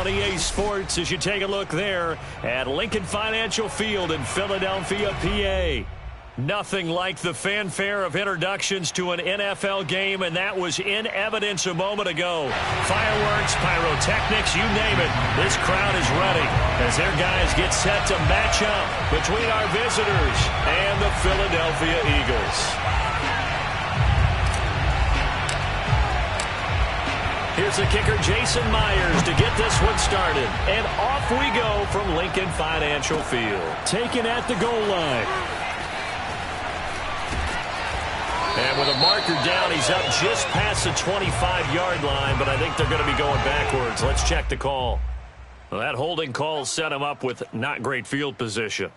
on EA Sports as you take a look there at Lincoln Financial Field in Philadelphia, PA. Nothing like the fanfare of introductions to an NFL game, and that was in evidence a moment ago. Fireworks, pyrotechnics, you name it. This crowd is ready as their guys get set to match up between our visitors and the Philadelphia Eagles. Here's the kicker, Jason Myers, to get this one started. And off we go from Lincoln Financial Field. Taken at the goal line. And with a marker down, he's up just past the 25-yard line, but I think they're going to be going backwards. Let's check the call. Well, that holding call set him up with not great field position.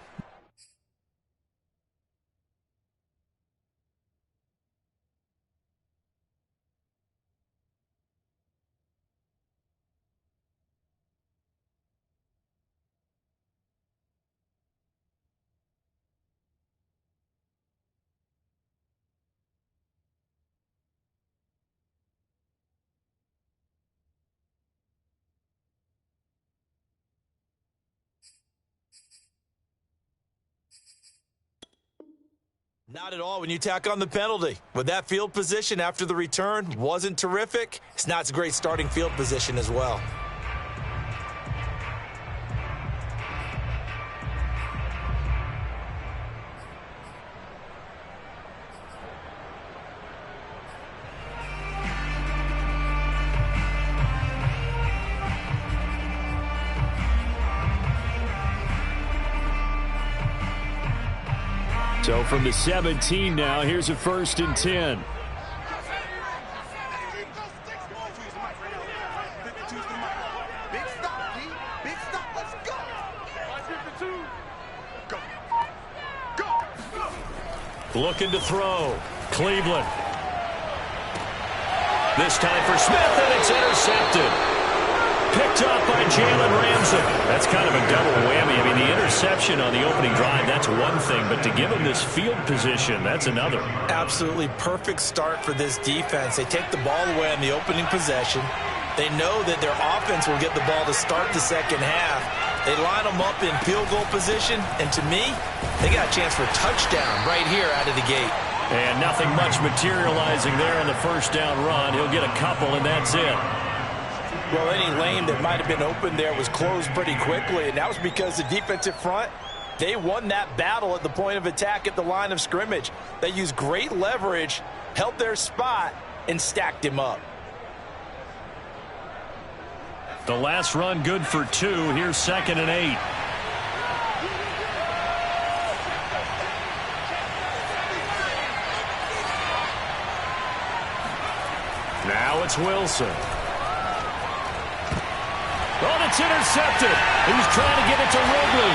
Not at all when you tack on the penalty. With that field position after the return wasn't terrific, it's not a great starting field position as well. So from the 17 now, here's a 1st and 10. Looking to throw. Cleveland. This time for Smith, and it's intercepted. Picked up by Jalen Ramsey. That's kind of a double whammy. I mean, the interception on the opening drive, that's one thing, but to give him this field position, that's another. Absolutely perfect start for this defense. They take the ball away on the opening possession. They know that their offense will get the ball to start the second half. They line them up in field goal position, and to me, they got a chance for a touchdown right here out of the gate. And nothing much materializing there on the first down run. He'll get a couple, and that's it. Well, any lane that might have been open there was closed pretty quickly, and that was because the defensive front, they won that battle at the point of attack at the line of scrimmage. They used great leverage, held their spot, and stacked him up. The last run good for 2. Here's 2nd and 8. Now it's Wilson. Oh, it's intercepted. He's trying to get it to Ridley.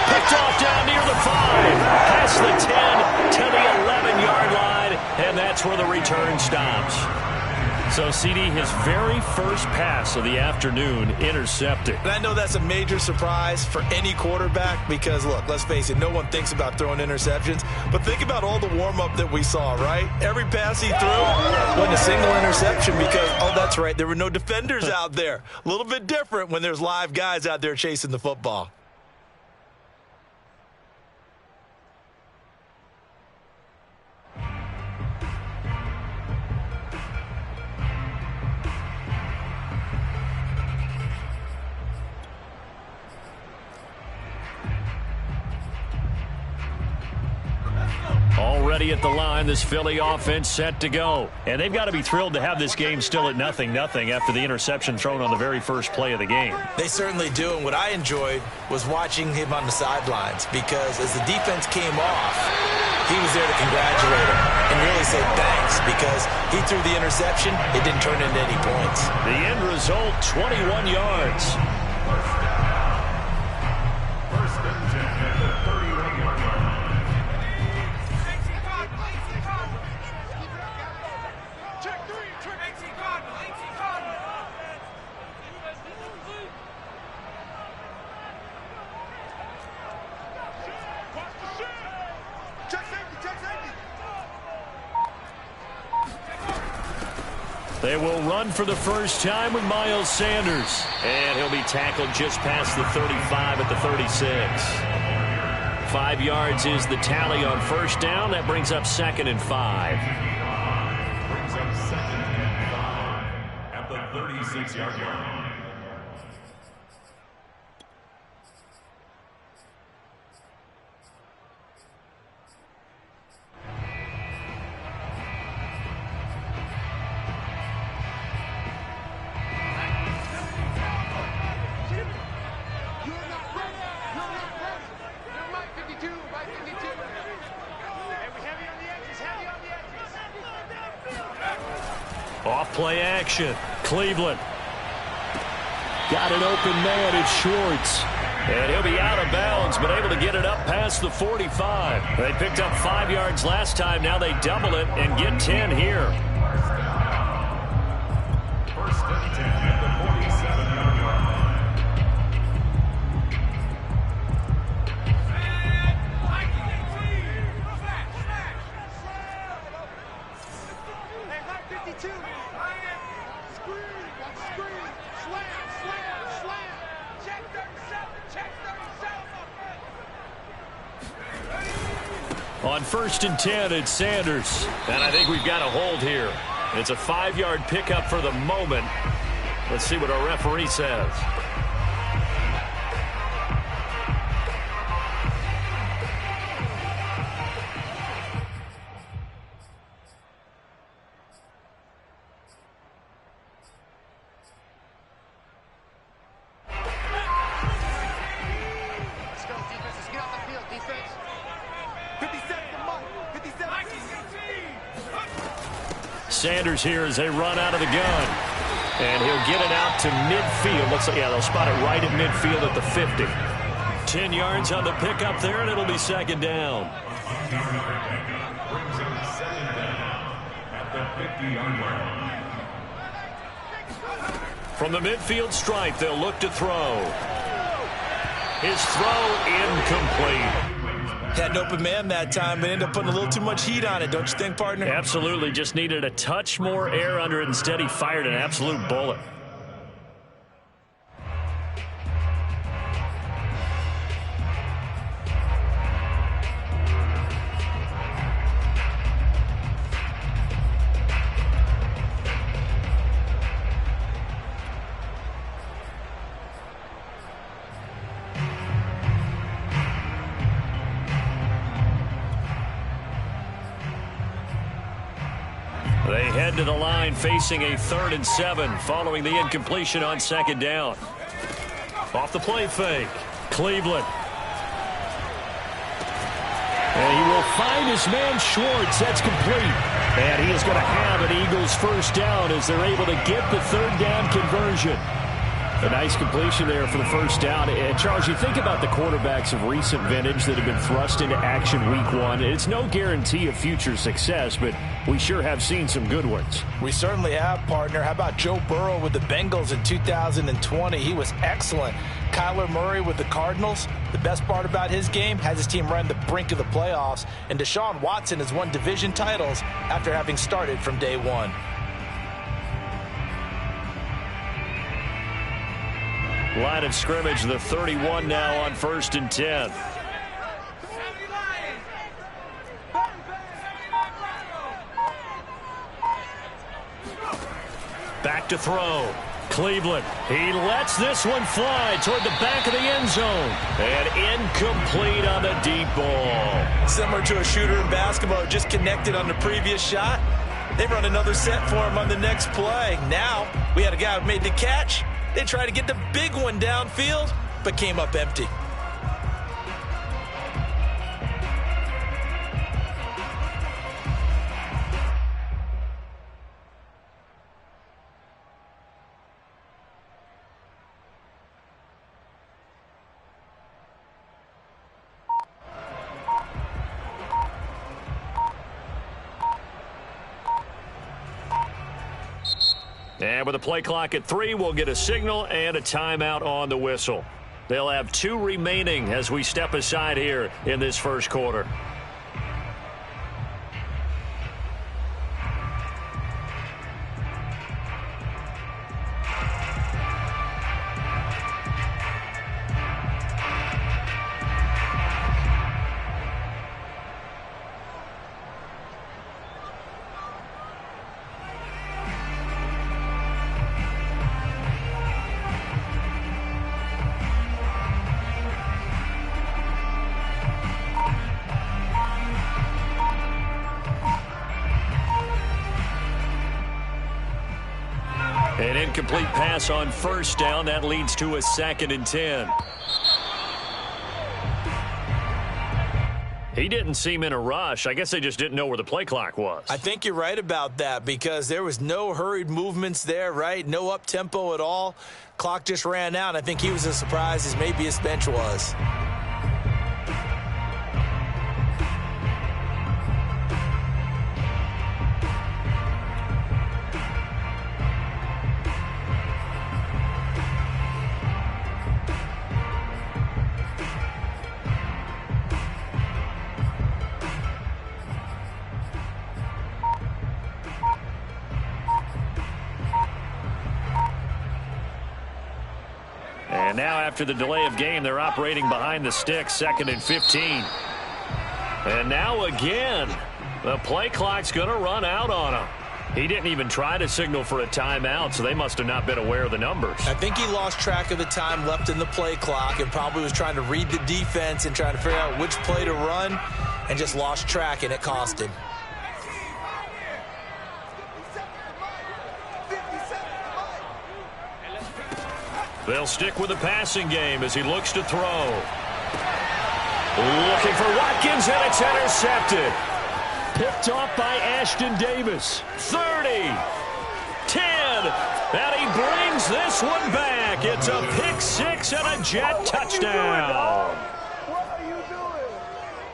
Picked off down near the 5. Past the 10 to the 11-yard line. And that's where the return stops. So, CD, his very first pass of the afternoon intercepted. And I know that's a major surprise for any quarterback because, look, let's face it, no one thinks about throwing interceptions. But think about all the warm-up that we saw, right? Every pass he threw wasn't a single interception because, oh, that's right, there were no defenders out there. A little bit different when there's live guys out there chasing the football. Already at the line, this Philly offense set to go. And they've got to be thrilled to have this game still at 0-0 after the interception thrown on the very first play of the game. They certainly do, and what I enjoyed was watching him on the sidelines because as the defense came off, he was there to congratulate him and really say thanks because he threw the interception. It didn't turn into any points. The end result, 21 yards. They will run for the first time with Miles Sanders. And he'll be tackled just past the 35 at the 36. 5 yards is the tally on first down. That brings up 2nd and 5. Brings up 2nd and 5 at the 36-yard line. Off-play action. Cleveland. Got an open man. It's Schwartz. And he'll be out of bounds, but able to get it up past the 45. They picked up 5 yards last time. Now they double it and get 10 here. First and 10 at the 47-yard line. On first and 10, it's Sanders. And I think we've got a hold here. It's a 5-yard pickup for the moment. Let's see what our referee says. Sanders here as they run out of the gun. And he'll get it out to midfield. Looks like, yeah, they'll spot it right at midfield at the 50. 10 yards on the pickup there, and it'll be 2nd down. Brings him 2nd down at the 50-yard line. From the midfield stripe, they'll look to throw. His throw incomplete. Had an open man that time, but ended up putting a little too much heat on it, don't you think, partner? Absolutely. Just needed a touch more air under it. Instead, he fired an absolute bullet. They head to the line facing a 3rd and 7 following the incompletion on 2nd down. Off the play fake. Cleveland. And he will find his man Schwartz. That's complete. And he is going to have an Eagles first down as they're able to get the 3rd down conversion. A nice completion there for the first down. And Charles, you think about the quarterbacks of recent vintage that have been thrust into action week 1. It's no guarantee of future success, but we sure have seen some good ones. We certainly have, partner. How about Joe Burrow with the Bengals in 2020? He was excellent. Kyler Murray with the Cardinals. The best part about his game, has his team right on the brink of the playoffs. And Deshaun Watson has won division titles after having started from day 1. Line of scrimmage, the 31 now on 1st and 10. Back to throw. Cleveland. He lets this one fly toward the back of the end zone. And incomplete on the deep ball. Similar to a shooter in basketball, just connected on the previous shot. They run another set for him on the next play. Now, we had a guy who made the catch. They tried to get the big one downfield, but came up empty. And with the play clock at 3, we'll get a signal and a timeout on the whistle. They'll have 2 remaining as we step aside here in this first quarter. An incomplete pass on first down. That leads to a 2nd and 10. He didn't seem in a rush. I guess they just didn't know where the play clock was. I think you're right about that because there was no hurried movements there, right? No up-tempo at all. Clock just ran out. I think he was as surprised as maybe his bench was. And now after the delay of game, they're operating behind the sticks, 2nd and 15. And now again, the play clock's going to run out on him. He didn't even try to signal for a timeout, so they must have not been aware of the numbers. I think he lost track of the time left in the play clock and probably was trying to read the defense and trying to figure out which play to run and just lost track, and it cost him. They'll stick with the passing game as he looks to throw. Looking for Watkins, and it's intercepted. Picked off by Ashton Davis. 30, 10, and he brings this one back. It's a pick six and a Jet touchdown.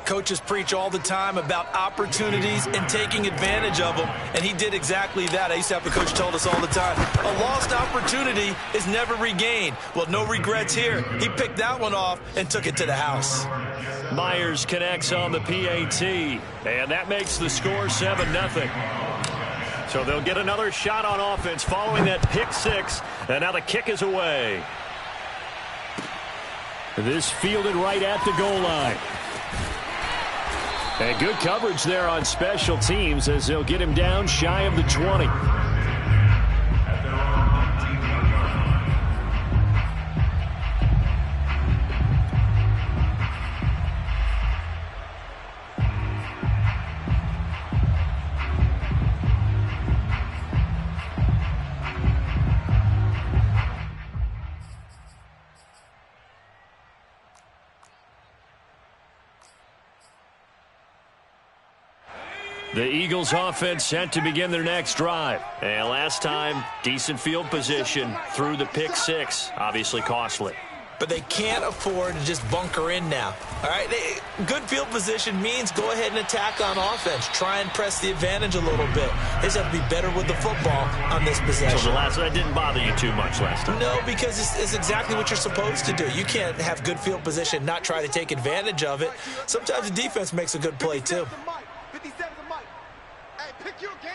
Coaches preach all the time about opportunities and taking advantage of them, and he did exactly that. I used to have a coach told us all the time, a lost opportunity is never regained. Well, no regrets here. He picked that one off and took it to the house. Myers connects on the PAT, and that makes the score 7-0. So they'll get another shot on offense following that pick six, and now the kick is away. This fielded right at the goal line. And good coverage there on special teams as they'll get him down shy of the 20. The Eagles offense set to begin their next drive. And last time, decent field position through the pick six. Obviously costly. But they can't afford to just bunker in now. All right, good field position means go ahead and attack on offense. Try and press the advantage a little bit. They just have to be better with the football on this possession. So that didn't bother you too much last time? No, because it's exactly what you're supposed to do. You can't have good field position and not try to take advantage of it. Sometimes the defense makes a good play, too. Pick your game.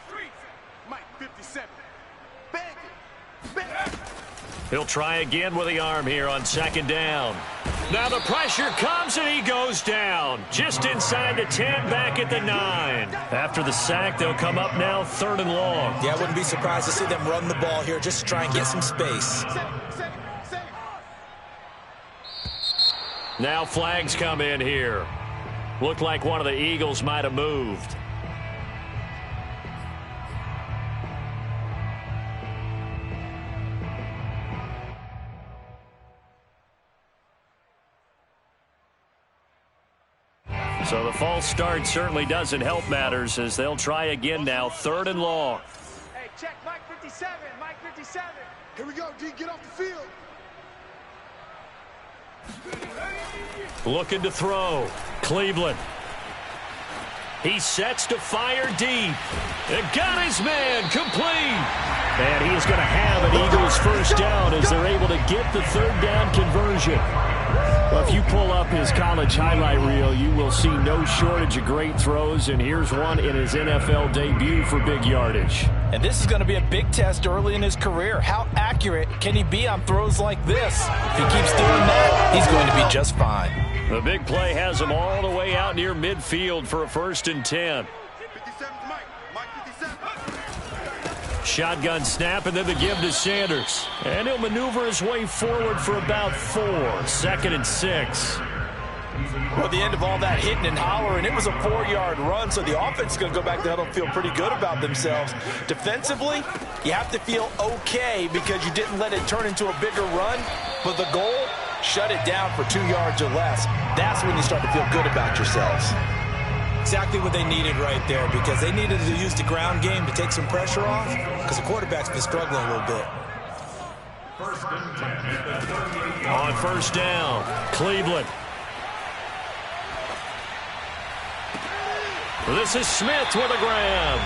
Street. Mike 57. Bang it. He'll try again with the arm here on 2nd down. Now the pressure comes and he goes down. Just inside the 10, back at the 9. After the sack, they'll come up now 3rd and long. Yeah, I wouldn't be surprised to see them run the ball here just to try and get some space. Now flags come in here. Looked like one of the Eagles might have moved. So the false start certainly doesn't help matters as they'll try again now, 3rd and long. Hey, check Mike 57. Mike 57. Here we go, D. Get off the field. Looking to throw. Cleveland. He sets to fire deep. And got his man complete. And he's going to have an Eagles first down as they're able to get the 3rd down conversion. Well, if you pull up his college highlight reel, you will see no shortage of great throws, and here's one in his NFL debut for big yardage. And this is going to be a big test early in his career. How accurate can he be on throws like this? If he keeps doing that, he's going to be just fine. The big play has him all the way out near midfield for a 1st and 10. 57 Mike. Mike 57. Shotgun snap and then the give to Sanders. And he'll maneuver his way forward for about 4. 2nd and 6. Well, at the end of all that hitting and hollering, it was a 4-yard run, so the offense is going to go back to the huddle and feel pretty good about themselves. Defensively, you have to feel okay because you didn't let it turn into a bigger run, but the goal, shut it down for 2 yards or less. That's when you start to feel good about yourselves. Exactly what they needed right there, because they needed to use the ground game to take some pressure off, because the quarterback's been struggling a little bit. On first down, Cleveland. This is Smith with a grab.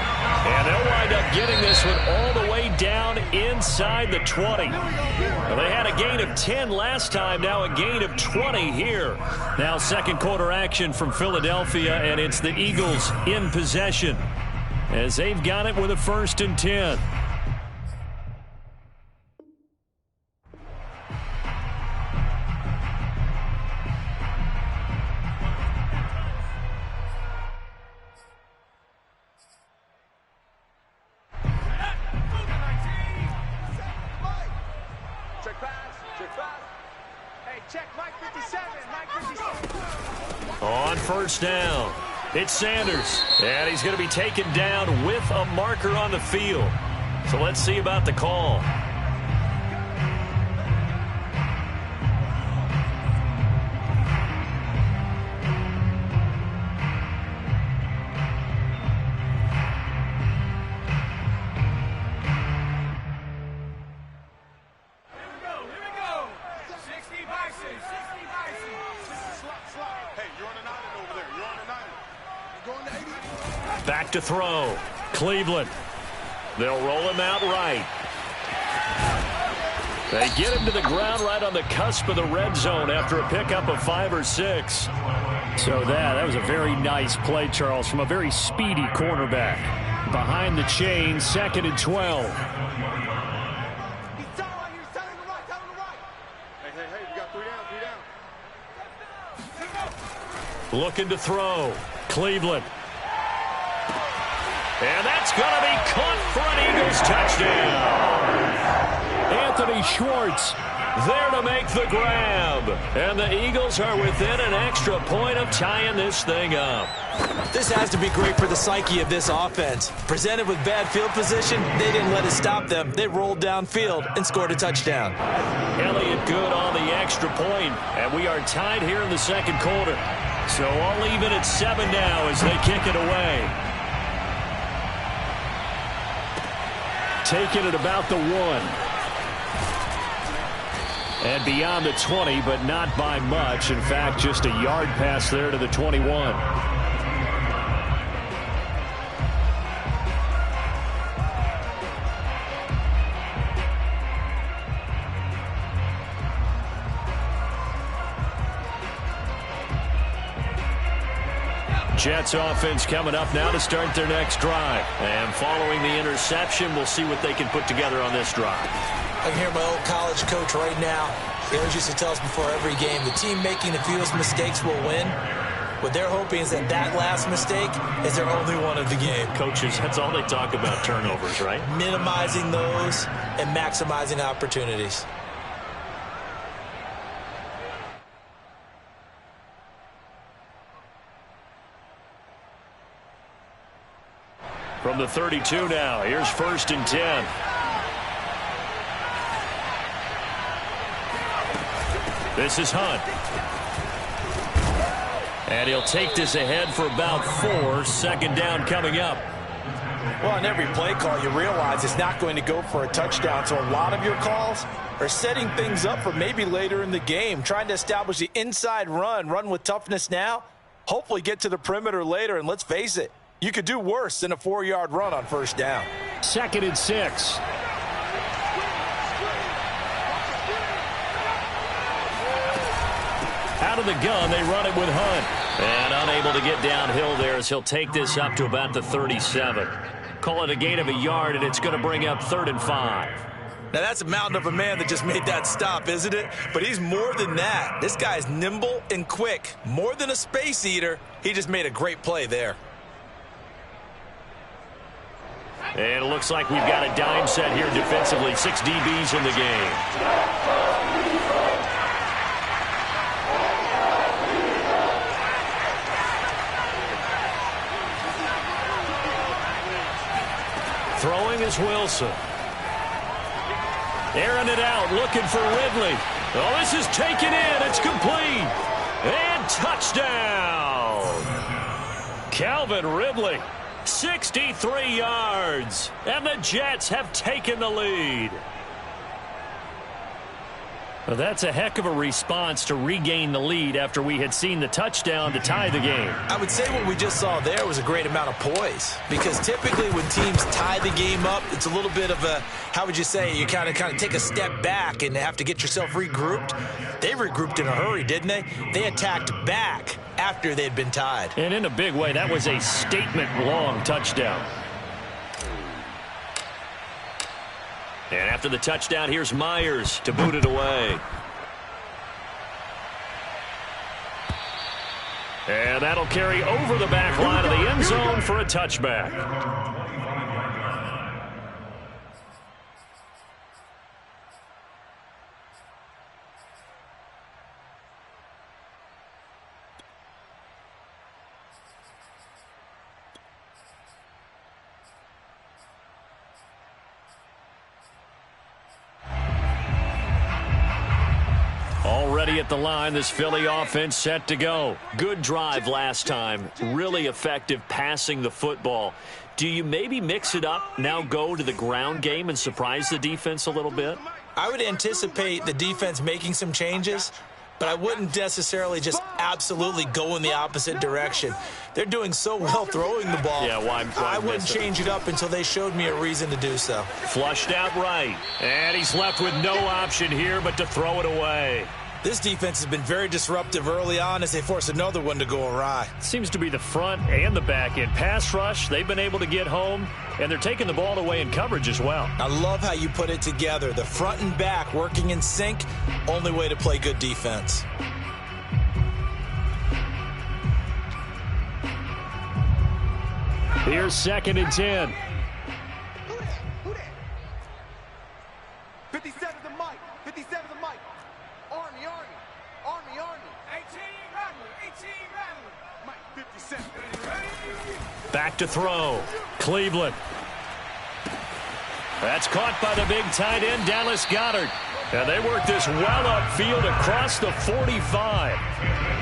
And they'll wind up getting this one all the way down inside the 20. Well, they had a gain of 10 last time, now a gain of 20 here. Now second quarter action from Philadelphia, and it's the Eagles in possession as they've got it with a 1st and 10. On first down, it's Sanders, and he's going to be taken down with a marker on the field. So let's see about the call. Back to throw. Cleveland. They'll roll him out right. They get him to the ground right on the cusp of the red zone after a pickup of 5 or 6. So that was a very nice play, Charles, from a very speedy cornerback. Behind the chain, 2nd and 12. Looking to throw. Cleveland. And that's going to be caught for an Eagles touchdown. Anthony Schwartz there to make the grab. And the Eagles are within an extra point of tying this thing up. This has to be great for the psyche of this offense. Presented with bad field position, they didn't let it stop them. They rolled downfield and scored a touchdown. Elliott good on the extra point, and we are tied here in the second quarter. So all even at 7 now as they kick it away. Taking it about the 1. And beyond the 20, but not by much. In fact, just a yard pass there to the 21. Jets offense coming up now to start their next drive. And following the interception, we'll see what they can put together on this drive. I can hear my old college coach right now. He always used to tell us before every game, the team making the fewest mistakes will win. What they're hoping is that that last mistake is their only one of the game. Coaches, that's all they talk about, turnovers, right? Minimizing those and maximizing opportunities. From the 32 now, here's 1st and 10. This is Hunt. And he'll take this ahead for about 4. 2nd down coming up. Well, on every play call, you realize it's not going to go for a touchdown. So a lot of your calls are setting things up for maybe later in the game, trying to establish the inside run with toughness now, hopefully get to the perimeter later. And let's face it, you could do worse than a 4-yard run on 1st down. 2nd and 6. Out of the gun, they run it with Hunt. And unable to get downhill there as he'll take this up to about the 37. Call it a gain of a yard, and it's going to bring up 3rd and 5. Now, that's a mountain of a man that just made that stop, isn't it? But he's more than that. This guy's nimble and quick. More than a space eater, he just made a great play there. And it looks like we've got a dime set here defensively. 6 DBs in the game. is Wilson. Airing it out, looking for Ridley. Oh, this is taken in. It's complete. And touchdown. Calvin Ridley, 63 yards. And the Jets have taken the lead. Well, that's a heck of a response to regain the lead after we had seen the touchdown to tie the game. I would say what we just saw there was a great amount of poise, because typically when teams tie the game up, it's a little bit of a, how would you say, you kind of take a step back and have to get yourself regrouped. They regrouped in a hurry, didn't they? They attacked back after they'd been tied. And in a big way, that was a statement-long touchdown. And after the touchdown, here's Myers to boot it away. And that'll carry over the back line of the end zone for a touchback. Already at the line, this Philly offense set to go. Good drive last time. Really effective passing the football. Do you maybe mix it up, now go to the ground game and surprise the defense a little bit? I would anticipate the defense making some changes, but I wouldn't necessarily just absolutely go in the opposite direction. They're doing so well throwing the ball. Yeah, why I wouldn't change it up until they showed me a reason to do so. Flushed out right. And he's left with no option here but to throw it away. This defense has been very disruptive early on as they force another one to go awry. Seems to be the front and the back end. Pass rush, they've been able to get home, and they're taking the ball away in coverage as well. I love how you put it together. The front and back working in sync, only way to play good defense. Here's 2nd and 10. 57 to Mike. 57 to Mike. Army. 18 Rattler. Mike 57. Back to throw. Cleveland. That's caught by the big tight end, Dallas Goedert. And they work this well upfield across the 45.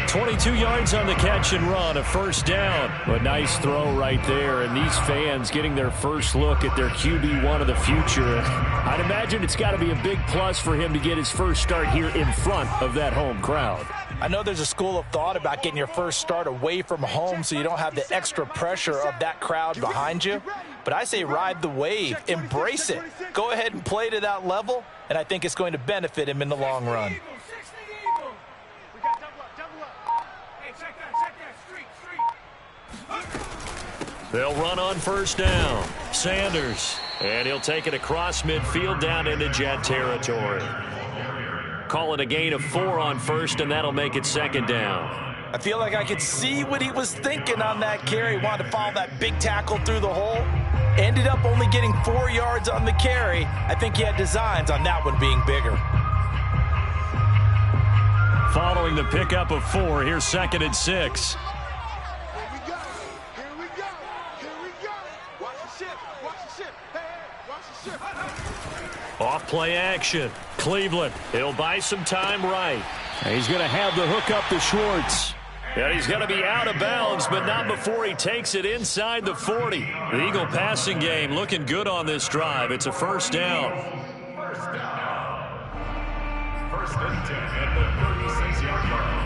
22 yards on the catch and run, a first down. A nice throw right there, and these fans getting their first look at their QB1 of the future. I'd imagine it's got to be a big plus for him to get his first start here in front of that home crowd. I know there's a school of thought about getting your first start away from home so you don't have the extra pressure of that crowd behind you. But I say ride the wave, embrace it. Go ahead and play to that level, and I think it's going to benefit him in the long run. They'll run on first down. Sanders, and he'll take it across midfield down into Jet territory. Call it a gain of 4 on first, and that'll make it 2nd down. I feel like I could see what he was thinking on that carry. He wanted to follow that big tackle through the hole. Ended up only getting 4 yards on the carry. I think he had designs on that one being bigger. Following the pickup of 4, here's 2nd and 6. Off play action. Cleveland. He'll buy some time right. He's going to have the hook up to Schwartz. And he's going to be out of bounds, but not before he takes it inside the 40. The Eagle passing game looking good on this drive. It's a first down. First down. 1st and 10 at the 36-yard line.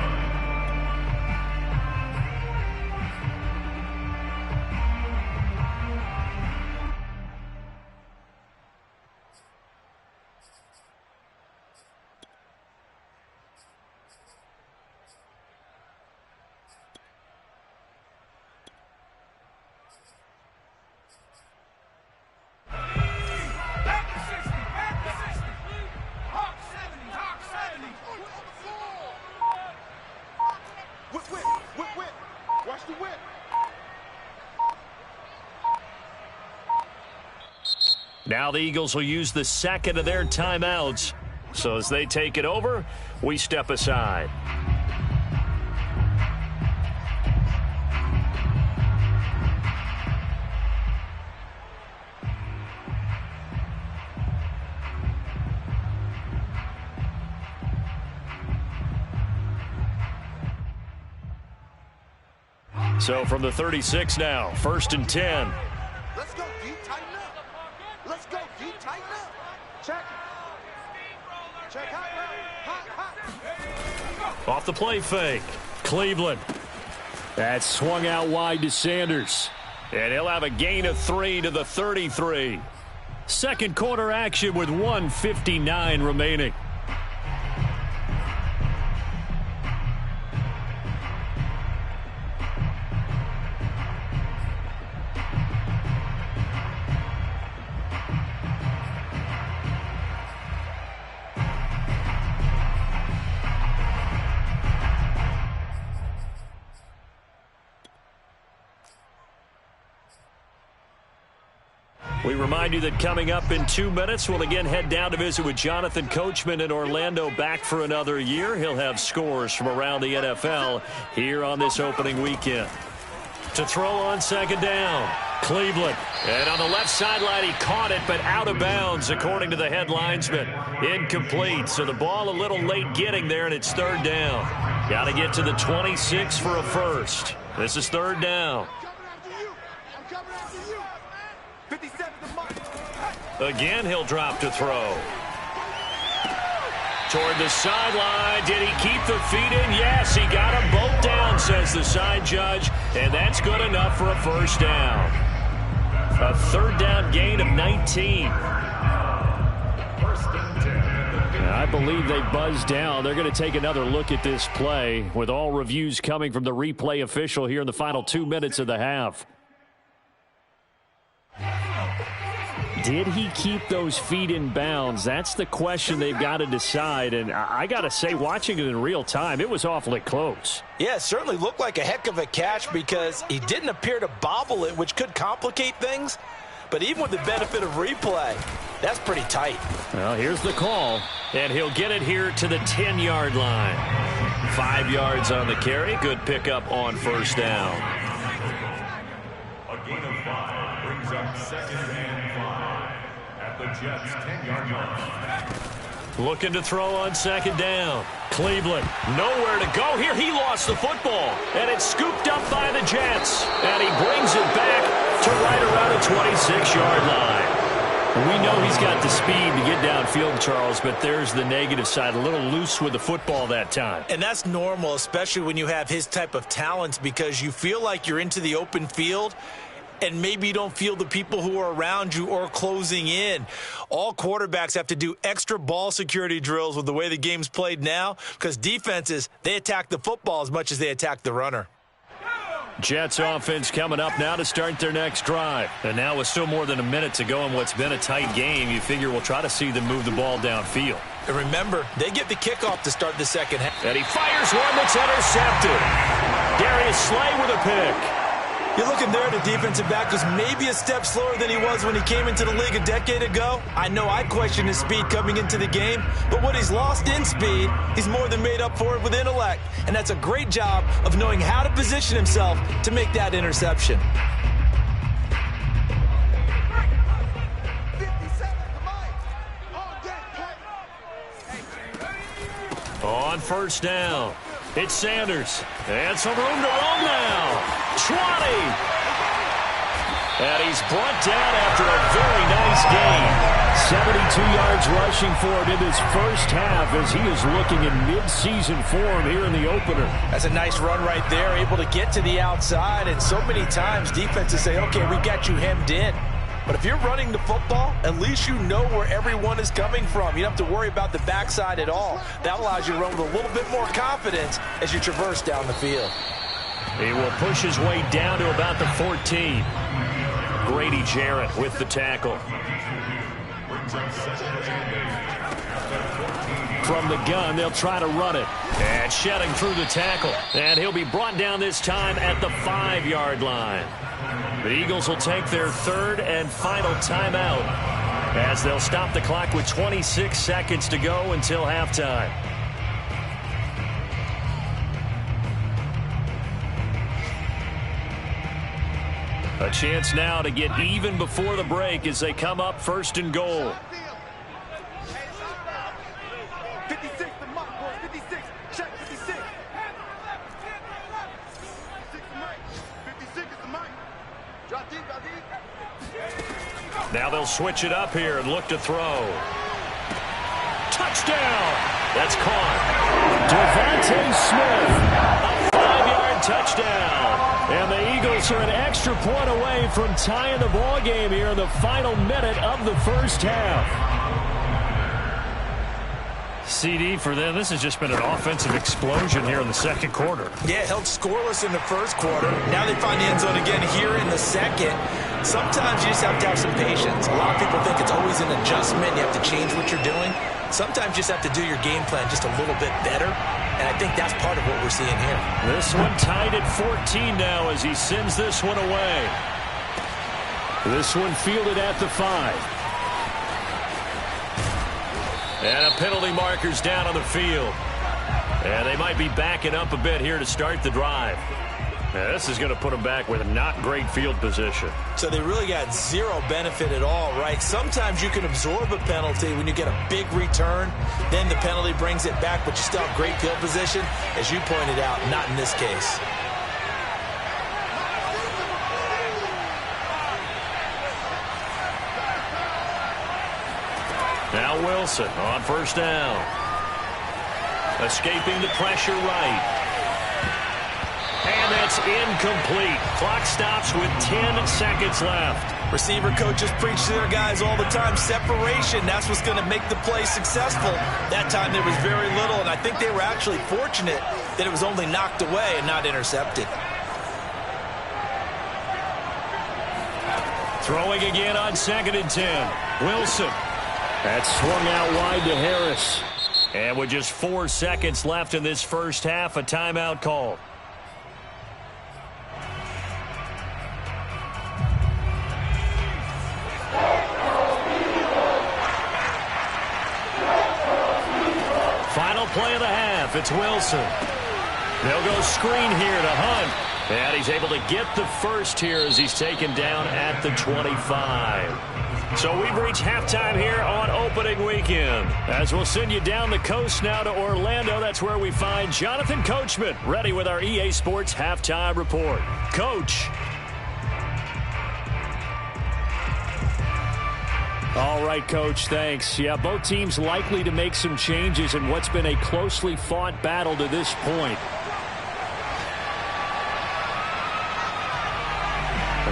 Now the Eagles will use the 2nd of their timeouts. So as they take it over, we step aside. So from the 36 now, 1st and 10. Let's go, D. Tighten up. Let's go, D. Tighten up. Check. Check. Hot. Off the play fake. Cleveland. That swung out wide to Sanders. And he'll have a gain of 3 to the 33. Second quarter action with 1:59 remaining. We remind you that coming up in 2 minutes, we'll again head down to visit with Jonathan Coachman in Orlando, back for another year. He'll have scores from around the NFL here on this opening weekend. To throw on second down, Cleveland. And on the left sideline, he caught it, but out of bounds, according to the head linesman. Incomplete, so the ball a little late getting there, and it's third down. Got to get to the 26 for a first. This is third down. Again, he'll drop to throw. Toward the sideline. Did he keep the feet in? Yes, he got them both down, says the side judge. And that's good enough for a first down. A third down gain of 19. I believe they buzzed down. They're going to take another look at this play with all reviews coming from the replay official here in the final 2 minutes of the half. Did he keep those feet in bounds? That's the question they've got to decide. And I got to say, watching it in real time, it was awfully close. Yeah, it certainly looked like a heck of a catch because he didn't appear to bobble it, which could complicate things. But even with the benefit of replay, that's pretty tight. Well, here's the call. And he'll get it here to the 10-yard line. 5 yards on the carry. Good pickup on first down. A gain of 5 brings up 2nd and 5 at the Jets' 10-yard line. Looking to throw on second down. Cleveland, nowhere to go here. He lost the football, and it's scooped up by the Jets. And he brings it back to right around the 26-yard line. We know he's got the speed to get downfield, Charles, but there's the negative side. A little loose with the football that time. And that's normal, especially when you have his type of talents, because you feel like you're into the open field and maybe you don't feel the people who are around you or closing in. All quarterbacks have to do extra ball security drills with the way the game's played now because defenses, they attack the football as much as they attack the runner. Jets offense coming up now to start their next drive. And now with still more than a minute to go in what's been a tight game, you figure we'll try to see them move the ball downfield. And remember, they get the kickoff to start the second half. And he fires one that's intercepted. Darius Slay with a pick. You're looking there at the defensive back who's maybe a step slower than he was when he came into the league a decade ago. I know I questioned his speed coming into the game, but what he's lost in speed, he's more than made up for it with intellect. And that's a great job of knowing how to position himself to make that interception. On first down, it's Sanders. And some room to roam now. 20. And he's brought down after a very nice game. 72 yards rushing for him in this first half as he is looking in mid-season form here in the opener. That's a nice run right there, able to get to the outside. And so many times defenses say, okay, we got you hemmed in. But if you're running the football, at least you know where everyone is coming from. You don't have to worry about the backside at all. That allows you to run with a little bit more confidence as you traverse down the field. He will push his way down to about the 14. Grady Jarrett with the tackle. From the gun, they'll try to run it. And shedding through the tackle. And he'll be brought down this time at the 5-yard line. The Eagles will take their third and final timeout as they'll stop the clock with 26 seconds to go until halftime. A chance now to get even before the break as they come up first and goal. 56, the mark, boys. 56. Check 56. Now they'll switch it up here and look to throw. Touchdown! That's caught. Devontae Smith, a 5-yard touchdown. And the Eagles are an extra point away from tying the ball game here in the final minute of the first half. CD for them. This has just been an offensive explosion here in the second quarter. Yeah, held scoreless in the first quarter. Now they find the end zone again here in the second. Sometimes you just have to have some patience. A lot of people think it's always an adjustment. You have to change what you're doing. Sometimes you just have to do your game plan just a little bit better. And I think that's part of what we're seeing here. This one tied at 14 now as he sends this one away. This one fielded at the 5. And a penalty marker's down on the field. And they might be backing up a bit here to start the drive. Now, this is going to put them back with not great field position. So they really got zero benefit at all, right? Sometimes you can absorb a penalty when you get a big return. Then the penalty brings it back, but you still have great field position. As you pointed out, not in this case. Now Wilson on first down. Escaping the pressure right. And that's incomplete. Clock stops with 10 seconds left. Receiver coaches preach to their guys all the time. Separation, that's what's going to make the play successful. That time there was very little, and I think they were actually fortunate that it was only knocked away and not intercepted. Throwing again on 2nd and 10. Wilson. That's swung out wide to Harris. And with just 4 seconds left in this first half, a timeout call. Final play of the half. It's Wilson. They'll go screen here to Hunt. And he's able to get the first here as he's taken down at the 25. So we've reached halftime here on opening weekend. As we'll send you down the coast now to Orlando, that's where we find Jonathan Coachman ready with our EA Sports halftime report. Coach. All right, Coach, thanks. Yeah, both teams likely to make some changes in what's been a closely fought battle to this point.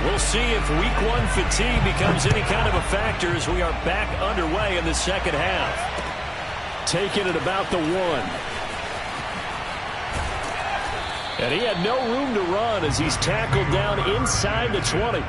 We'll see if week 1 fatigue becomes any kind of a factor as we are back underway in the second half. Taking it about the 1. And he had no room to run as he's tackled down inside the 20.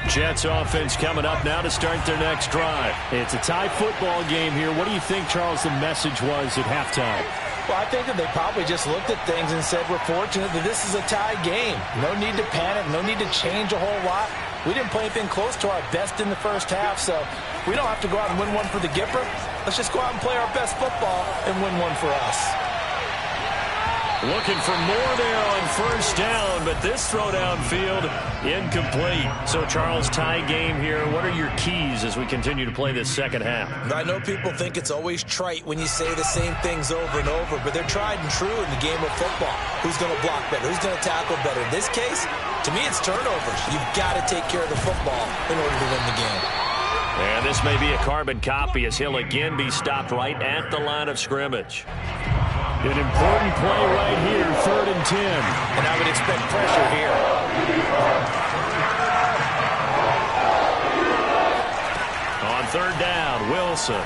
Jets offense coming up now to start their next drive. It's a tie football game here. What do you think, Charles, the message was at halftime? Well, I think that they probably just looked at things and said, we're fortunate that this is a tie game. No need to panic. No need to change a whole lot. We didn't play anything close to our best in the first half, so we don't have to go out and win one for the Gipper. Let's just go out and play our best football and win one for us. Looking for more there on first down, but this throw downfield incomplete. So, Charles, tie game here. What are your keys as we continue to play this second half? I know people think it's always trite when you say the same things over and over, but they're tried and true in the game of football. Who's going to block better? Who's going to tackle better? In this case, to me, it's turnovers. You've got to take care of the football in order to win the game. And this may be a carbon copy as he'll again be stopped right at the line of scrimmage. An important play right here, 3rd and 10. And I would expect pressure here. On 3rd down, Wilson.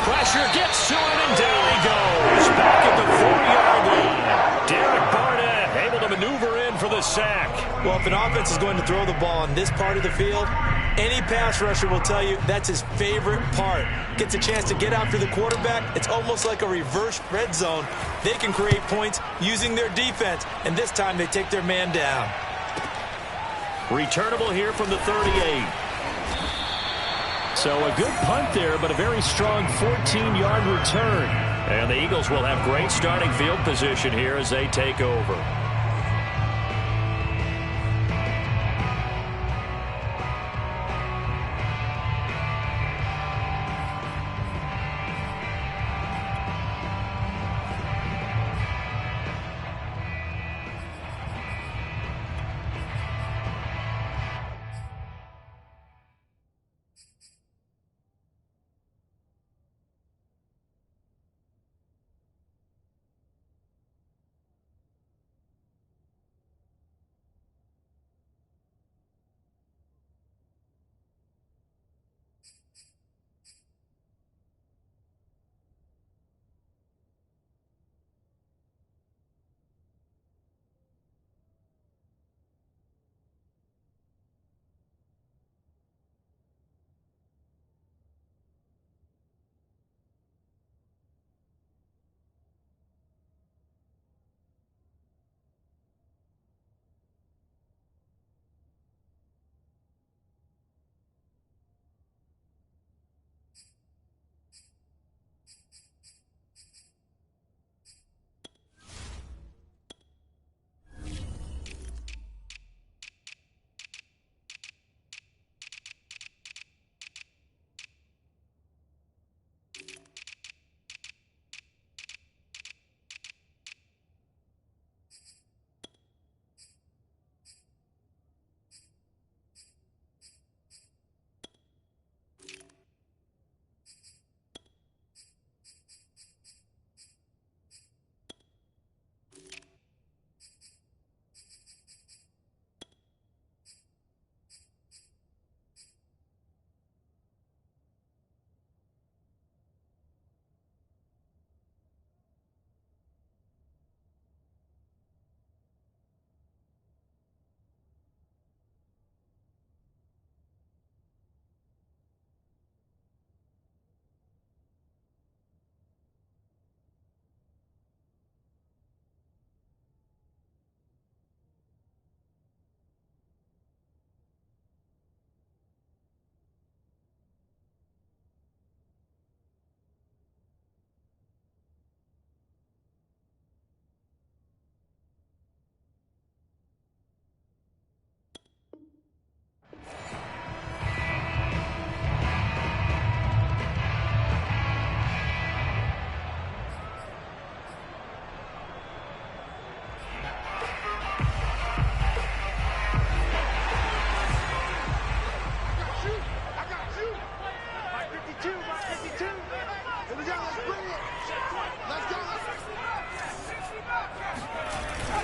Pressure gets to him, and down he goes. Back at the 4-yard line. Derek Barnett able to maneuver in for the sack. Well, if an offense is going to throw the ball on this part of the field, any pass rusher will tell you that's his favorite part. Gets a chance to get after the quarterback. It's almost like a reverse red zone. They can create points using their defense, and this time they take their man down. Returnable here from the 38. So a good punt there, but a very strong 14-yard return. And the Eagles will have great starting field position here as they take over.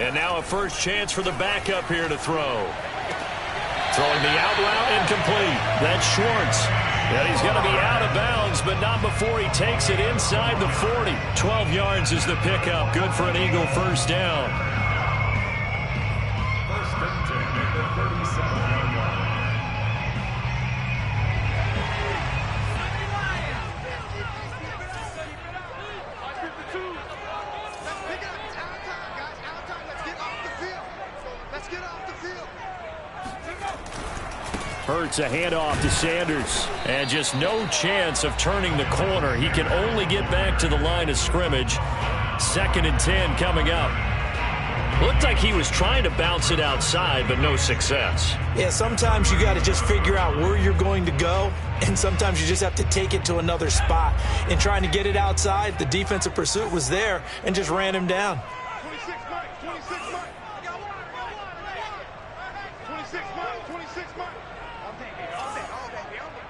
And now a first chance for the backup here to throw. Throwing the out route incomplete. That's Schwartz. And he's going to be out of bounds, but not before he takes it inside the 40. 12 yards is the pickup. Good for an Eagle first down. First and 10 at the 37-yard line. Pick it up. It's out of time, guys. Out of time. Let's get off the field. Let's get off the field. Hurts a handoff to Sanders. And just no chance of turning the corner. He can only get back to the line of scrimmage. 2nd and 10 coming up. Looked like he was trying to bounce it outside, but no success. Yeah, sometimes you got to just figure out where you're going to go, and sometimes you just have to take it to another spot. In trying to get it outside, the defensive pursuit was there and just ran him down. 26 Mike. 26 Mike. 26 Mike. 26 Mike. All day, baby. All day. All day, baby. All day.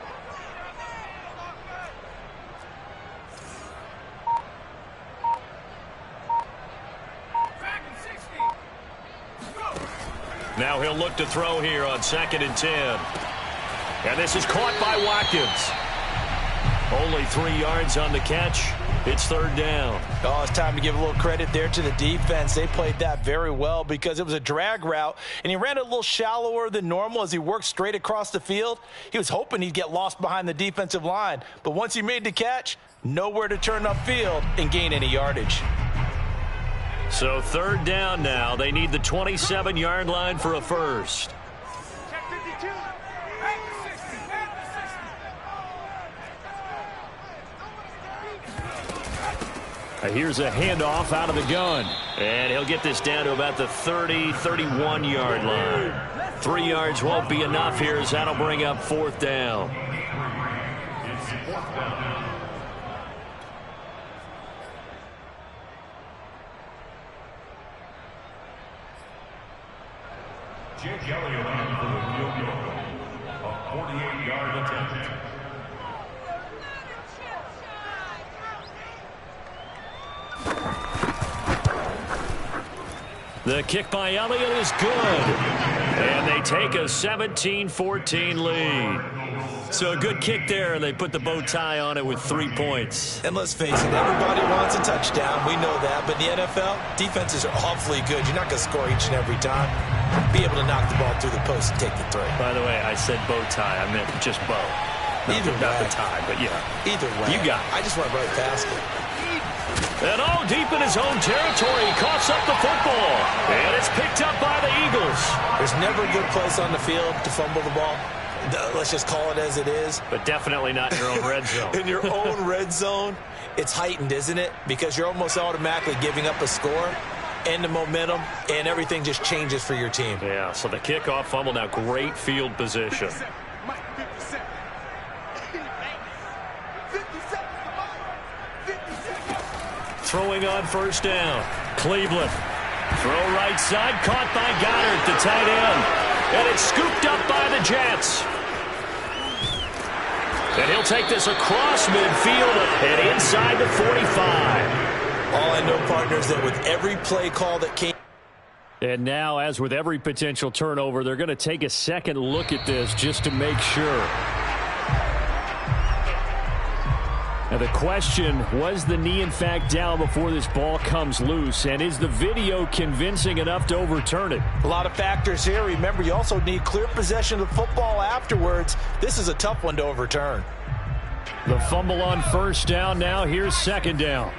Now he'll look to throw here on 2nd and 10. And this is caught by Watkins. Only 3 yards on the catch. It's 3rd down. Oh, it's time to give a little credit there to the defense. They played that very well because it was a drag route, and he ran it a little shallower than normal as he worked straight across the field. He was hoping he'd get lost behind the defensive line, but once he made the catch, nowhere to turn upfield and gain any yardage. So 3rd down now. They need the 27-yard line for a first. Check 52. Here's a handoff out of the gun. And he'll get this down to about the 30, 31-yard line. 3 yards won't be enough here as that'll bring up 4th down. It's 4th down. Jake Elliott on for the field goal. A 48-yard attempt. The kick by Elliott is good. And they take a 17-14 lead. So a good kick there, and they put the bow tie on it with 3 points. And let's face it, everybody wants a touchdown. We know that. But in the NFL, defenses are awfully good. You're not going to score each and every time. Be able to knock the ball through the post and take the throw. By the way, I said bow tie. I meant just bow. Not the tie, but yeah. Either way. You got it. I just went right past it. And all deep in his own territory, he coughs up the football. And it's picked up by the Eagles. There's never a good place on the field to fumble the ball. Let's just call it as it is. But definitely not in your own red zone. In your own red zone, it's heightened, isn't it? Because you're almost automatically giving up a score and the momentum, and everything just changes for your team. Yeah, so the kickoff fumble, now great field position. Mike, 57. 57. 57. Throwing on 1st down. Cleveland. Throw right side, caught by Goddard, the tight end. And it's scooped up by the Jets. And he'll take this across midfield and inside the 45. All I know, partners, that with every play call that came. And now, as with every potential turnover, they're going to take a second look at this just to make sure. Now the question, was the knee in fact down before this ball comes loose? And is the video convincing enough to overturn it? A lot of factors here. Remember, you also need clear possession of the football afterwards. This is a tough one to overturn. The fumble on 1st down now. Here's 2nd down.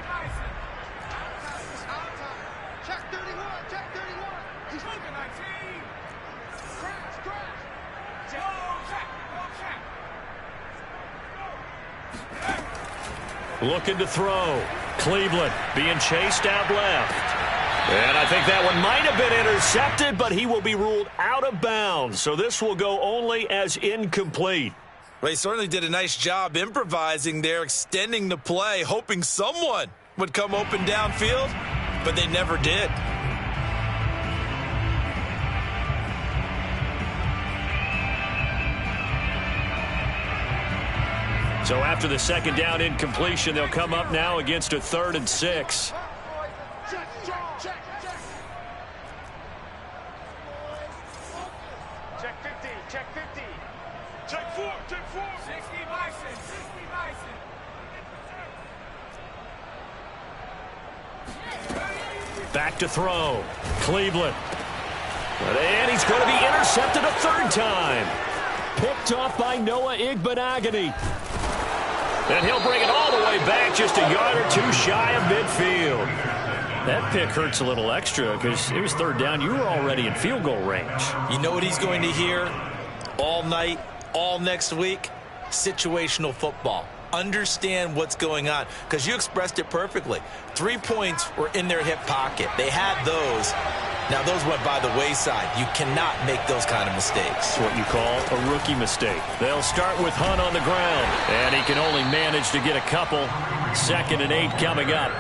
Check 31. Check 31. He's looking 19. Crash. Looking to throw. Cleveland being chased out left. And I think that one might have been intercepted, but he will be ruled out of bounds. So this will go only as incomplete. Well, he certainly did a nice job improvising there, extending the play, hoping someone would come open downfield, but they never did. So after the 2nd down incompletion, they'll come up now against a 3rd and 6. Check 50. Check 4. Check 4. 60 Bison. 60 Bison. Back to throw. Cleveland. And he's going to be intercepted a third time. Picked off by Noah Igbinoghene. And he'll bring it all the way back just a yard or two shy of midfield. That pick hurts a little extra because it was third down. You were already in field goal range. You know what he's going to hear all night, all next week? Situational football. Understand what's going on, because you expressed it perfectly. 3 points were in their hip pocket. They had those. Now, those went by the wayside. You cannot make those kind of mistakes. It's what you call a rookie mistake. They'll start with Hunt on the ground, and he can only manage to get a couple. 2nd and 8 coming up.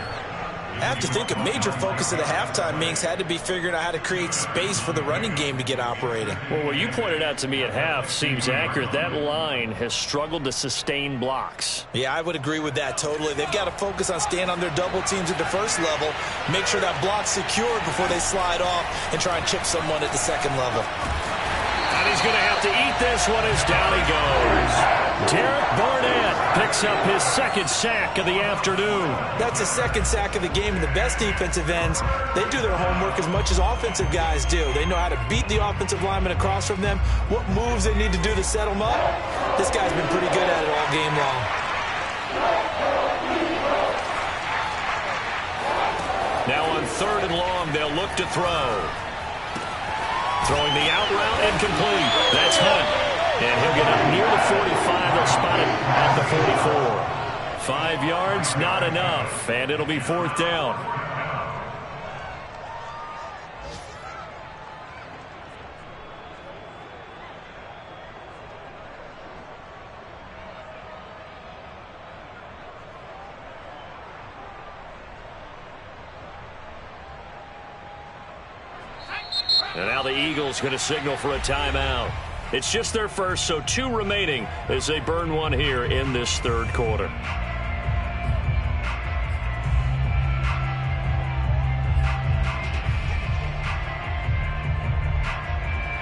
I have to think a major focus of the halftime meetings had to be figuring out how to create space for the running game to get operating. Well, what you pointed out to me at half seems accurate. That line has struggled to sustain blocks. Yeah, I would agree with that totally. They've got to focus on staying on their double teams at the first level, make sure that block's secured before they slide off and try and chip someone at the second level. And he's going to have to eat this one as down he goes. Derek Barnett picks up his 2nd sack of the afternoon. That's his 2nd sack of the game, and the best defensive ends, they do their homework as much as offensive guys do. They know how to beat the offensive lineman across from them, what moves they need to do to set them up. This guy's been pretty good at it all game long. Now on 3rd and long, they'll look to throw. Throwing the out route and complete. That's Hunt. And he'll get up near the 45. They'll spot it at the 44. 5 yards, not enough. And it'll be 4th down. And now the Eagles going to signal for a timeout. It's just their first, so 2 remaining as they burn one here in this 3rd quarter.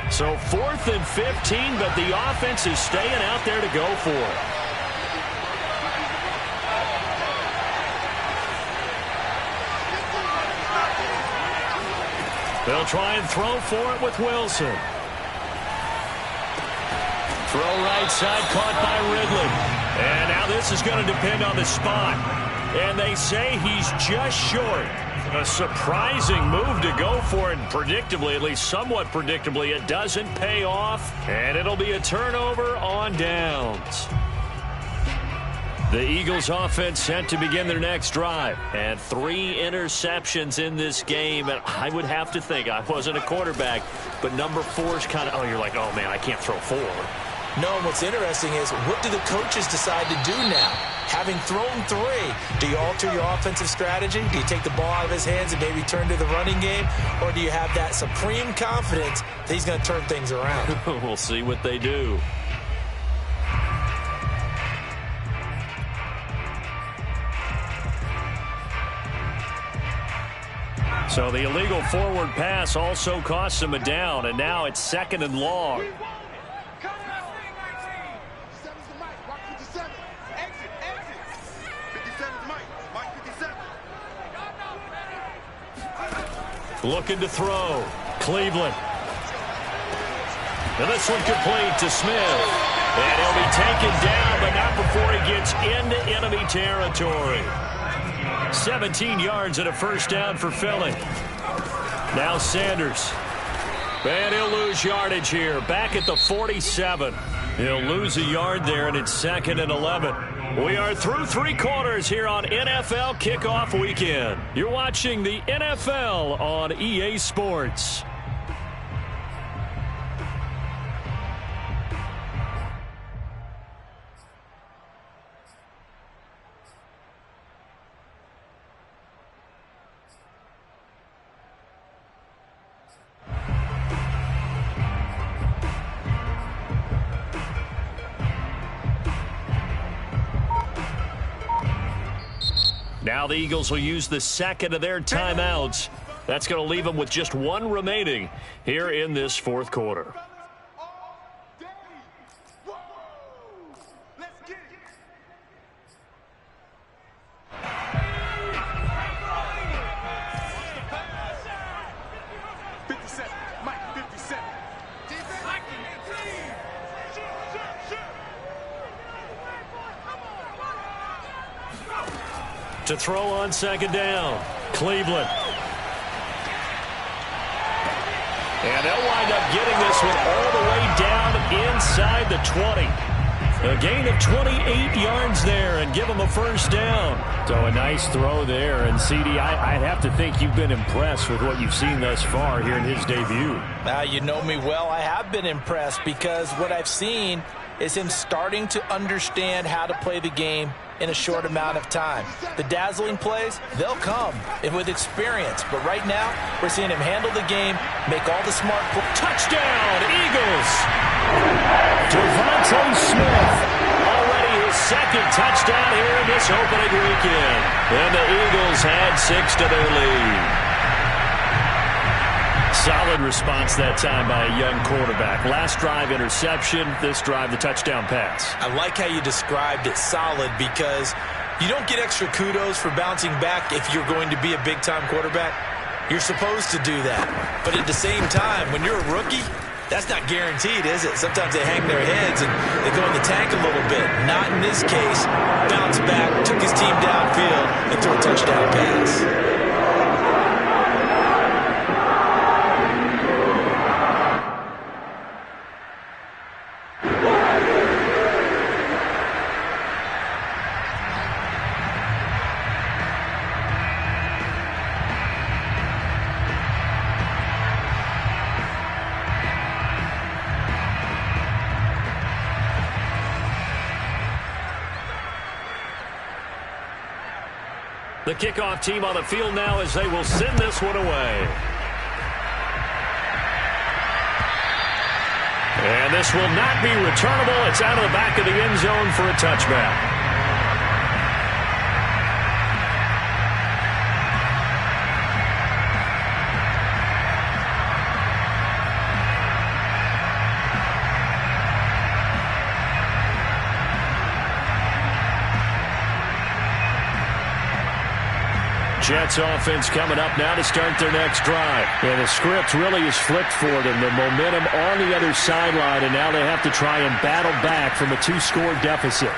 So 4th and 15, but the offense is staying out there to go for it. They'll try and throw for it with Wilson. Throw right side, caught by Ridley. And now this is going to depend on the spot. And they say he's just short. A surprising move to go for it. Predictably, at least somewhat predictably, it doesn't pay off. And it'll be a turnover on downs. The Eagles offense set to begin their next drive. And 3 interceptions in this game. And I would have to think, I wasn't a quarterback, but number 4 is kind of, oh, you're like, oh, man, I can't throw 4. No, and what's interesting is, what do the coaches decide to do now? Having thrown 3, do you alter your offensive strategy? Do you take the ball out of his hands and maybe turn to the running game? Or do you have that supreme confidence that he's going to turn things around? We'll see what they do. So the illegal forward pass also costs him a down, and now it's 2nd and long. Looking to throw. Cleveland. And this one complete to Smith. And he'll be taken down, but not before he gets into enemy territory. 17 yards and a 1st down for Philly. Now Sanders. And he'll lose yardage here. Back at the 47. He'll lose a yard there, and it's 2nd and 11. We are through 3 quarters here on NFL Kickoff Weekend. You're watching the NFL on EA Sports. Now the Eagles will use the 2nd of their timeouts. That's going to leave them with just 1 remaining here in this 4th quarter. All day, 57. Mike, 57. Defense. To throw on second down, Cleveland. And they'll wind up getting this one all the way down inside the 20. A gain of 28 yards there and give them a first down. So a nice throw there. And, CD, I'd have to think you've been impressed with what you've seen thus far here in his debut. Now, you know me well. I have been impressed because what I've seen is him starting to understand how to play the game in a short amount of time. The dazzling plays, they'll come with experience. But right now, we're seeing him handle the game, make all the smart plays. Touchdown, Eagles! Devontae Smith, already his second touchdown here in this opening weekend. And the Eagles add 6 to their lead. Solid response that time by a young quarterback. Last drive, interception. This drive, the touchdown pass. I like how you described it, solid, because you don't get extra kudos for bouncing back if you're going to be a big-time quarterback. You're supposed to do that. But at the same time, when you're a rookie, that's not guaranteed, is it? Sometimes they hang their heads and they go in the tank a little bit. Not in this case. Bounced back, took his team downfield, and threw a touchdown pass. The kickoff team on the field now as they will send this one away. And this will not be returnable. It's out of the back of the end zone for a touchback. Jets offense coming up now to start their next drive. And the script really is flipped for them. The momentum on the other sideline, and now they have to try and battle back from a 2-score deficit.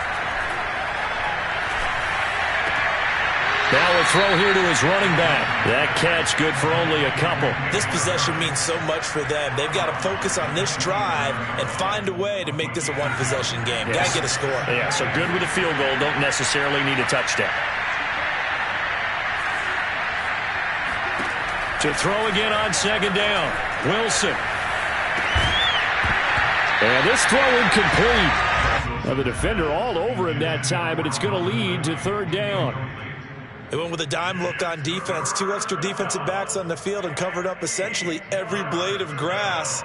Now a throw here to his running back. That catch good for only a couple. This possession means so much for them. They've got to focus on this drive and find a way to make this a one-possession game. Yes. Got to get a score. Yeah, so good with a field goal. Don't necessarily need a touchdown. To throw again on second down. Wilson. And this throw incomplete. Now the defender all over him that time, but it's going to lead to third down. They went with a dime look on defense. 2 extra defensive backs on the field and covered up essentially every blade of grass.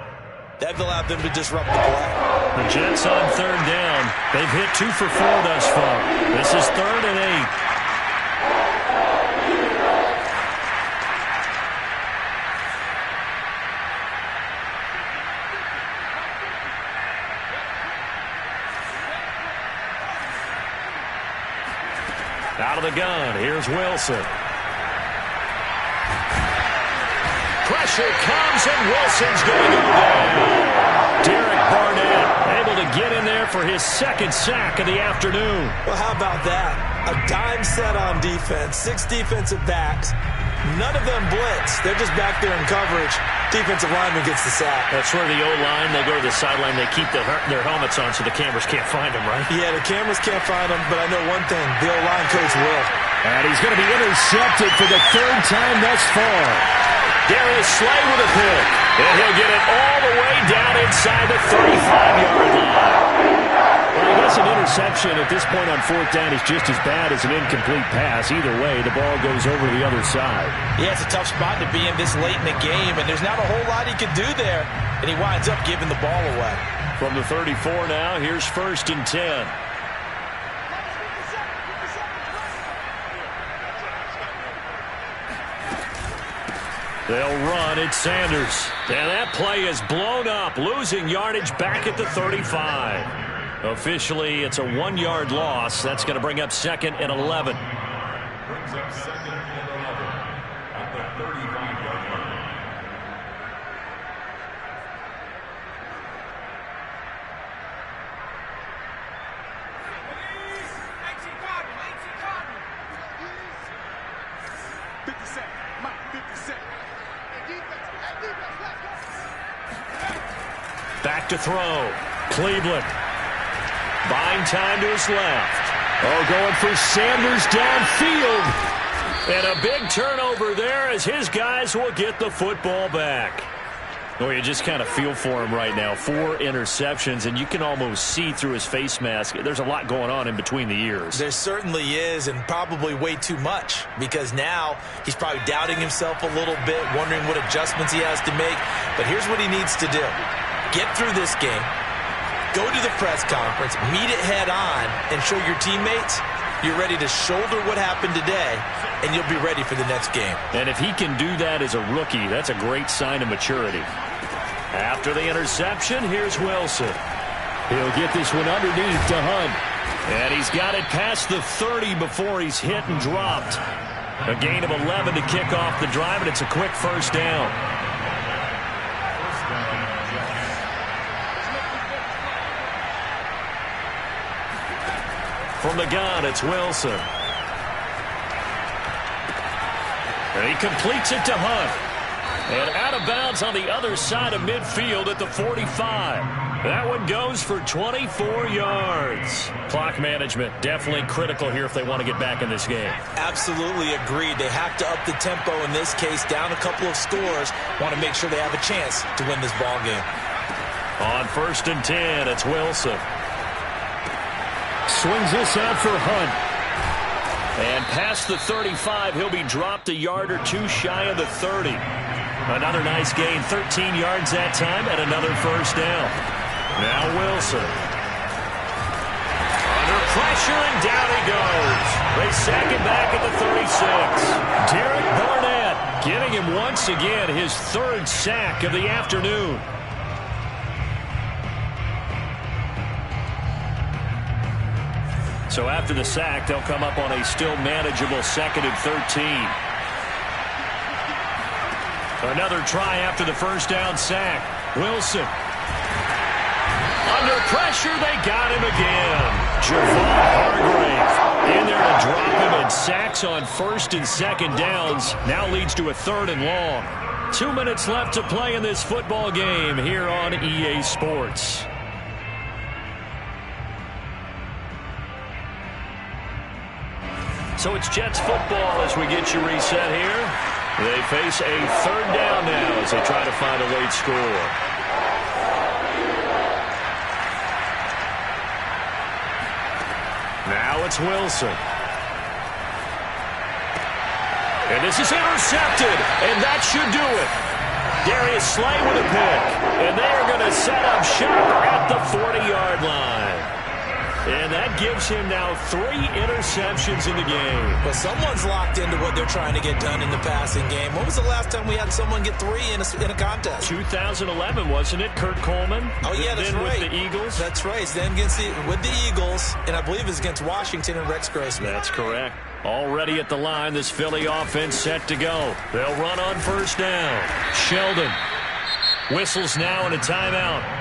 That allowed them to disrupt the play. The Jets on third down. They've hit 2 for 4 thus far. This is 3rd and 8. Out of the gun, here's Wilson. Pressure comes, and Wilson's going to go down. Derek Barnett able to get in there for his 2nd sack of the afternoon. Well, how about that? A dime set on defense, 6 defensive backs. None of them blitz. They're just back there in coverage. Defensive lineman gets the sack. That's where the O-line, they go to the sideline, they keep their helmets on so the cameras can't find them, right? Yeah, the cameras can't find them, but I know one thing. The O-line coach will. And he's going to be intercepted for the 3rd time thus far. Darius Slay with a pick. And he'll get it all the way down inside the 35-yard line. Well, I guess an interception at this point on 4th down is just as bad as an incomplete pass. Either way, the ball goes over the other side. Yeah, it's a tough spot to be in this late in the game, and there's not a whole lot he can do there. And he winds up giving the ball away. From the 34 now, here's 1st and 10. They'll run at Sanders. And that play is blown up, losing yardage back at the 35. Officially, it's a 1-yard loss. That's going to bring up 2nd and 11. Brings up 2nd and 11 at the 35-yard line. Back to throw. Cleveland. Buying time to his left. Oh, going for Sanders downfield. And a big turnover there as his guys will get the football back. Oh, you just kind of feel for him right now. 4 interceptions, and you can almost see through his face mask. There's a lot going on in between the ears. There certainly is, and probably way too much, because now he's probably doubting himself a little bit, wondering what adjustments he has to make. But here's what he needs to do. Get through this game, go to the press conference, meet it head on, and show your teammates you're ready to shoulder what happened today, and you'll be ready for the next game. And if he can do that as a rookie, that's a great sign of maturity. After the interception, here's Wilson. He'll get this one underneath to Hunt. And he's got it past the 30 before he's hit and dropped. A gain of 11 to kick off the drive, and it's a quick first down. From the gun, it's Wilson. And he completes it to Hunt. And out of bounds on the other side of midfield at the 45. That one goes for 24 yards. Clock management definitely critical here if they want to get back in this game. Absolutely agreed. They have to up the tempo in this case, down a couple of scores. Want to make sure they have a chance to win this ball game. On 1st and 10, it's Wilson. Swings this out for Hunt. And past the 35, he'll be dropped a yard or two shy of the 30. Another nice gain, 13 yards that time, and another first down. Now Wilson. Under pressure, and down he goes. They sack him back at the 36. Derek Barnett getting him once again his 3rd sack of the afternoon. So after the sack, they'll come up on a still manageable 2nd and 13. Another try after the first down sack. Wilson. Under pressure, they got him again. Javon Hargrave in there to drop him, and sacks on 1st and 2nd downs now leads to a 3rd and long. 2 minutes left to play in this football game here on EA Sports. So it's Jets football as we get you reset here. They face a 3rd down now as they try to find a late score. Now it's Wilson. And this is intercepted, and that should do it. Darius Slay with a pick, and they are going to set up shop at the 40-yard line. And that gives him now 3 interceptions in the game. But someone's locked into what they're trying to get done in the passing game. When was the last time we had someone get 3 in a contest? 2011, wasn't it? Kurt Coleman? Oh, yeah, that's then right. With the Eagles? That's right. Then with the Eagles, and I believe it's against Washington and Rex Grossman. That's correct. Already at the line, this Philly offense set to go. They'll run on 1st down. Sheldon whistles now in a timeout.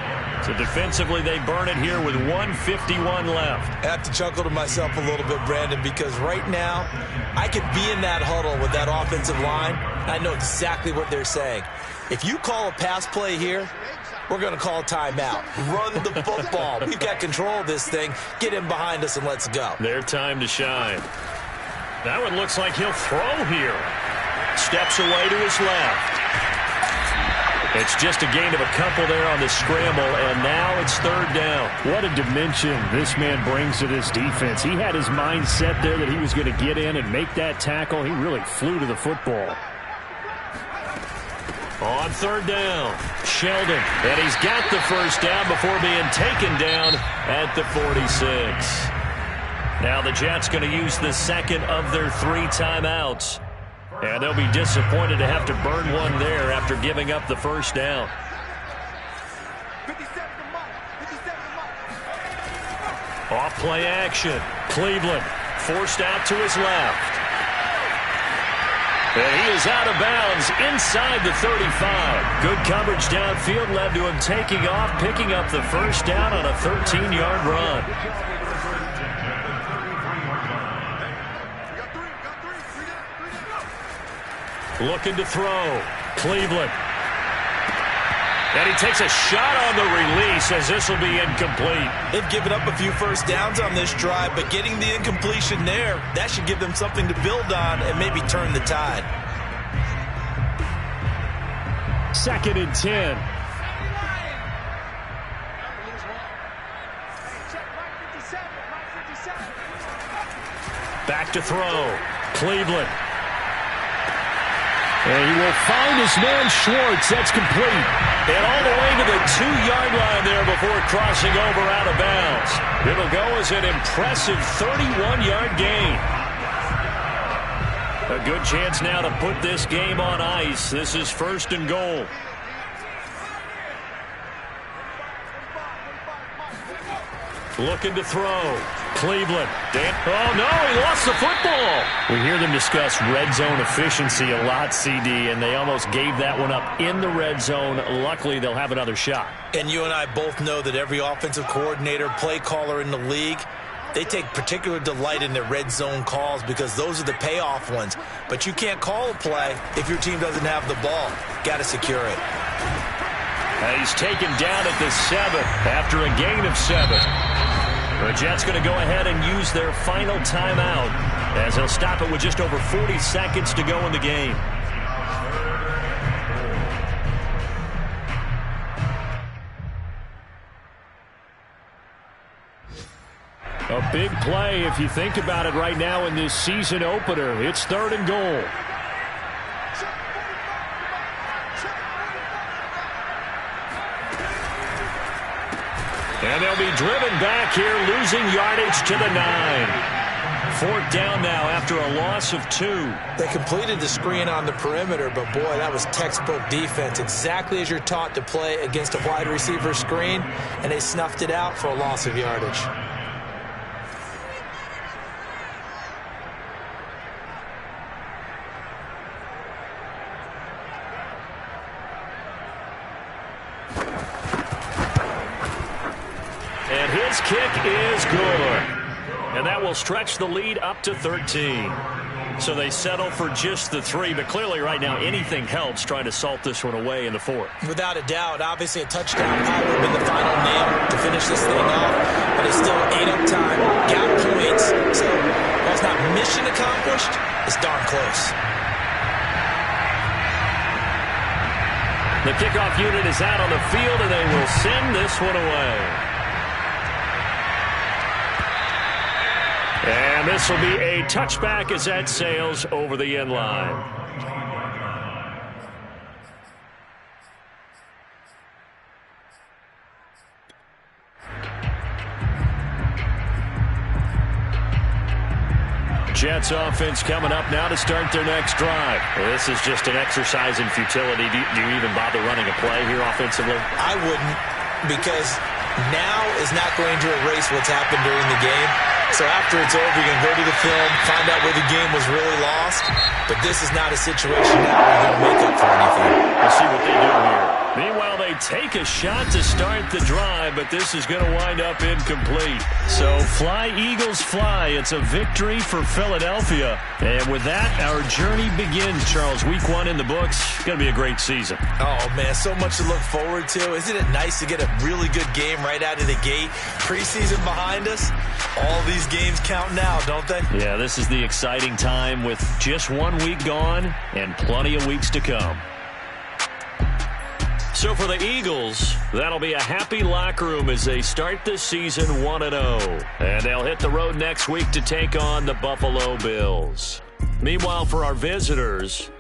So defensively, they burn it here with 1:51 left. I have to chuckle to myself a little bit, Brandon, because right now, I could be in that huddle with that offensive line. I know exactly what they're saying. If you call a pass play here, we're going to call a timeout. Run the football. We've got control of this thing. Get in behind us and let's go. Their time to shine. That one looks like he'll throw here. Steps away to his left. It's just a gain of a couple there on the scramble, and now it's 3rd down. What a dimension this man brings to this defense. He had his mind set there that he was going to get in and make that tackle. He really flew to the football. On 3rd down, Sheldon, and he's got the first down before being taken down at the 46. Now the Jets going to use the 2nd of their 3 timeouts. And they'll be disappointed to have to burn one there after giving up the first down. Off play action. Cleveland forced out to his left. And he is out of bounds inside the 35. Good coverage downfield led to him taking off, picking up the first down on a 13-yard run. Looking to throw. Cleveland. And he takes a shot on the release as this will be incomplete. They've given up a few first downs on this drive, but getting the incompletion there, that should give them something to build on and maybe turn the tide. 2nd and 10. Back to throw. Cleveland. And he will find his man Schwartz. That's complete. And all the way to the 2-yard line there before crossing over out of bounds. It'll go as an impressive 31-yard gain. A good chance now to put this game on ice. This is 1st and goal. Looking to throw. Cleveland. Oh, no, he lost the football. We hear them discuss red zone efficiency a lot, CD, and they almost gave that one up in the red zone. Luckily, they'll have another shot. And you and I both know that every offensive coordinator, play caller in the league, they take particular delight in their red zone calls because those are the payoff ones. But you can't call a play if your team doesn't have the ball. Got to secure it. And he's taken down at the 7 after a gain of 7. The Jets going to go ahead and use their final timeout as they'll stop it with just over 40 seconds to go in the game. A big play if you think about it right now in this season opener. It's 3rd and goal. And they'll be driven back here, losing yardage to the 9. 4th down now after a loss of 2. They completed the screen on the perimeter, but boy, that was textbook defense. Exactly as you're taught to play against a wide receiver screen, and they snuffed it out for a loss of yardage. And his kick is good. And that will stretch the lead up to 13. So they settle for just the 3, but clearly right now anything helps trying to salt this one away in the 4th. Without a doubt, obviously a touchdown probably would have been the final nail to finish this thing off, but it's still ate up time, got points, so while it's not mission accomplished, it's darn close. The kickoff unit is out on the field, and they will send this one away. And this will be a touchback as that sails over the end line. Jets offense coming up now to start their next drive. Well, this is just an exercise in futility. Do you even bother running a play here offensively? I wouldn't, because now is not going to erase what's happened during the game. So after it's over, you can go to the film, find out where the game was really lost. But this is not a situation now where you're going to make up for anything. We'll see what they do here. Meanwhile, they take a shot to start the drive, but this is going to wind up incomplete. So fly, Eagles, fly. It's a victory for Philadelphia. And with that, our journey begins, Charles. Week 1 in the books. Going to be a great season. Oh, man, so much to look forward to. Isn't it nice to get a really good game right out of the gate? Preseason behind us. All these games count now, don't they? Yeah, this is the exciting time with just 1 week gone and plenty of weeks to come. So for the Eagles, that'll be a happy locker room as they start this season 1-0. And they'll hit the road next week to take on the Buffalo Bills. Meanwhile, for our visitors,